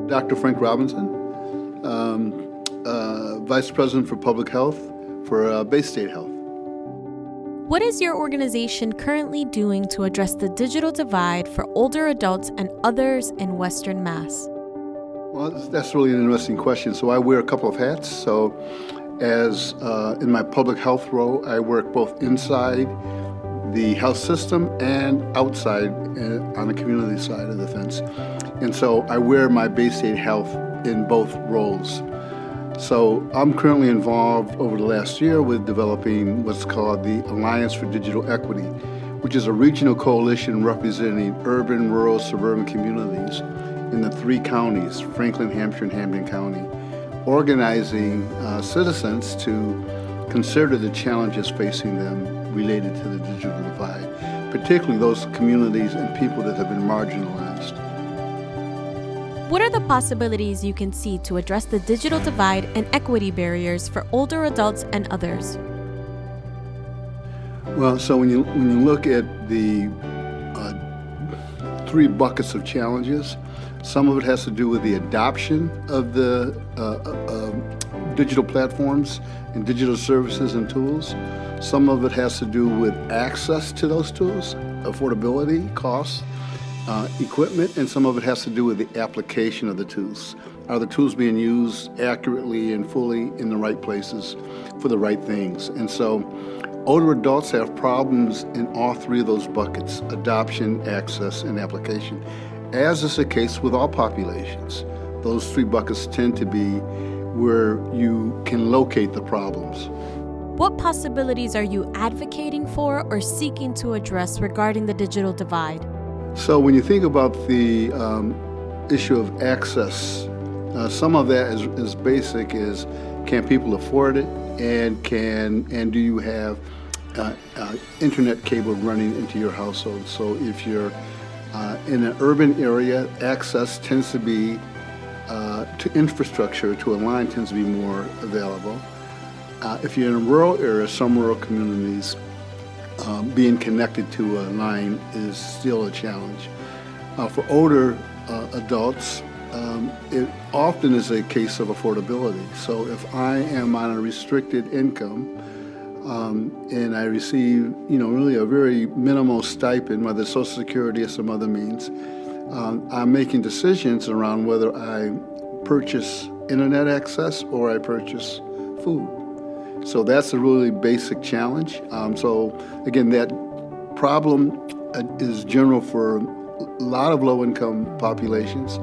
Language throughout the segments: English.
Dr. Frank Robinson, Vice President for Public Health for Bay State Health. What is your organization currently doing to address the digital divide for older adults and others in Western Mass? Well, that's really an interesting question. So I wear a couple of hats. So as in my public health role, I work both inside the health system and outside on the community side of the fence. And so I wear my Bay State Health in both roles. So I'm currently involved over the last year with developing what's called the Alliance for Digital Equity, which is a regional coalition representing urban, rural, suburban communities in the 3 counties, Franklin, Hampshire, and Hampden County, organizing citizens to consider the challenges facing them related to the digital divide, particularly those communities and people that have been marginalized. What are the possibilities you can see to address the digital divide and equity barriers for older adults and others? Well, so when you look at the 3 buckets of challenges, some of it has to do with the adoption of the digital platforms and digital services and tools. Some of it has to do with access to those tools, affordability, costs, equipment, and some of it has to do with the application of the tools. Are the tools being used accurately and fully in the right places for the right things? And so older adults have problems in all 3 of those buckets: adoption, access, and application. As is the case with all populations, those 3 buckets tend to be where you can locate the problems. What possibilities are you advocating for or seeking to address regarding the digital divide? So when you think about the issue of access, some of that is basic: is can people afford it, and do you have internet cable running into your household? So if you're in an urban area, access tends to be to infrastructure, to a line tends to be more available. If you're in a rural area, some rural communities, being connected to a line is still a challenge. For older adults, it often is a case of affordability. So if I am on a restricted income and I receive, really a very minimal stipend, whether Social Security or some other means, I'm making decisions around whether I purchase internet access or I purchase food. So that's a really basic challenge. So again, that problem is general for a lot of low-income populations.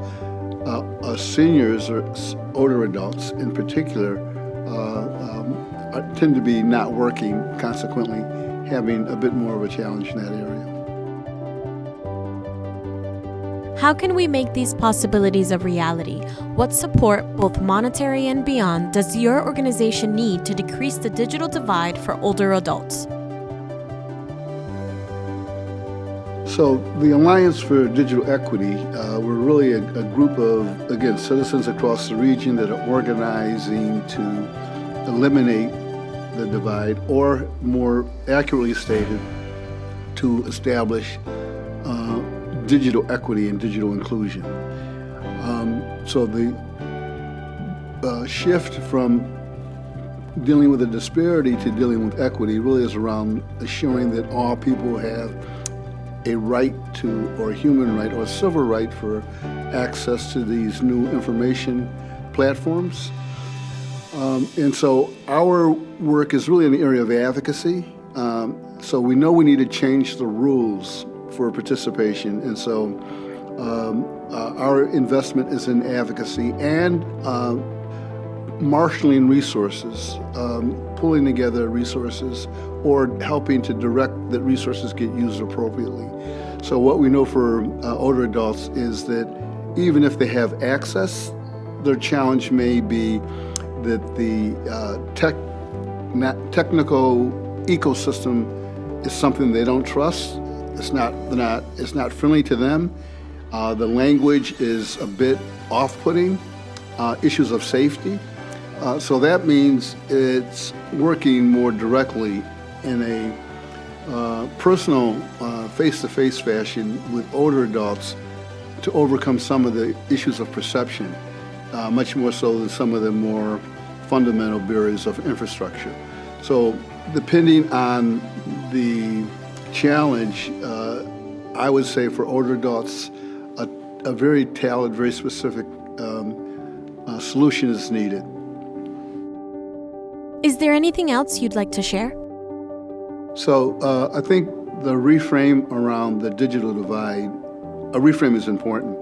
Seniors or older adults in particular tend to be not working, consequently having a bit more of a challenge in that area. How can we make these possibilities a reality? What support, both monetary and beyond, does your organization need to decrease the digital divide for older adults? So the Alliance for Digital Equity, we're really a group of, again, citizens across the region that are organizing to eliminate the divide, or more accurately stated, to establish digital equity and digital inclusion. So the shift from dealing with a disparity to dealing with equity really is around assuring that all people have a right to, or a human right, or a civil right for access to these new information platforms. And so our work is really in the area of advocacy. So we know we need to change the rules for participation, and so our investment is in advocacy and marshaling resources, pulling together resources, or helping to direct that resources get used appropriately. So what we know for older adults is that even if they have access, their challenge may be that the technical ecosystem is something they don't trust. It's not friendly to them. The language is a bit off-putting. Issues of safety. So that means it's working more directly in a personal, face-to-face fashion with older adults to overcome some of the issues of perception, much more so than some of the more fundamental barriers of infrastructure. So depending on the challenge, I would say for older adults, a very tailored, very specific solution is needed. Is there anything else you'd like to share? So I think the reframe around the digital divide, a reframe is important.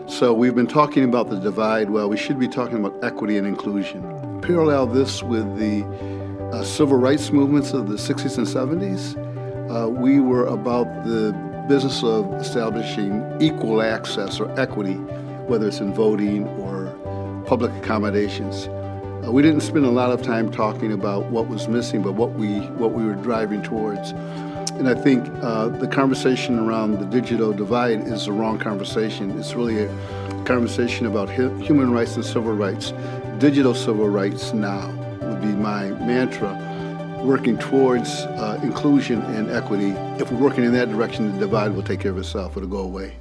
So we've been talking about the divide. Well, we should be talking about equity and inclusion. Parallel this with the civil rights movements of the 60s and 70s. We were about the business of establishing equal access or equity, whether it's in voting or public accommodations. We didn't spend a lot of time talking about what was missing, but what we were driving towards. And I think the conversation around the digital divide is the wrong conversation. It's really a conversation about human rights and civil rights. Digital civil rights now would be my mantra, working towards inclusion and equity. If we're working in that direction, the divide will take care of itself. It'll go away.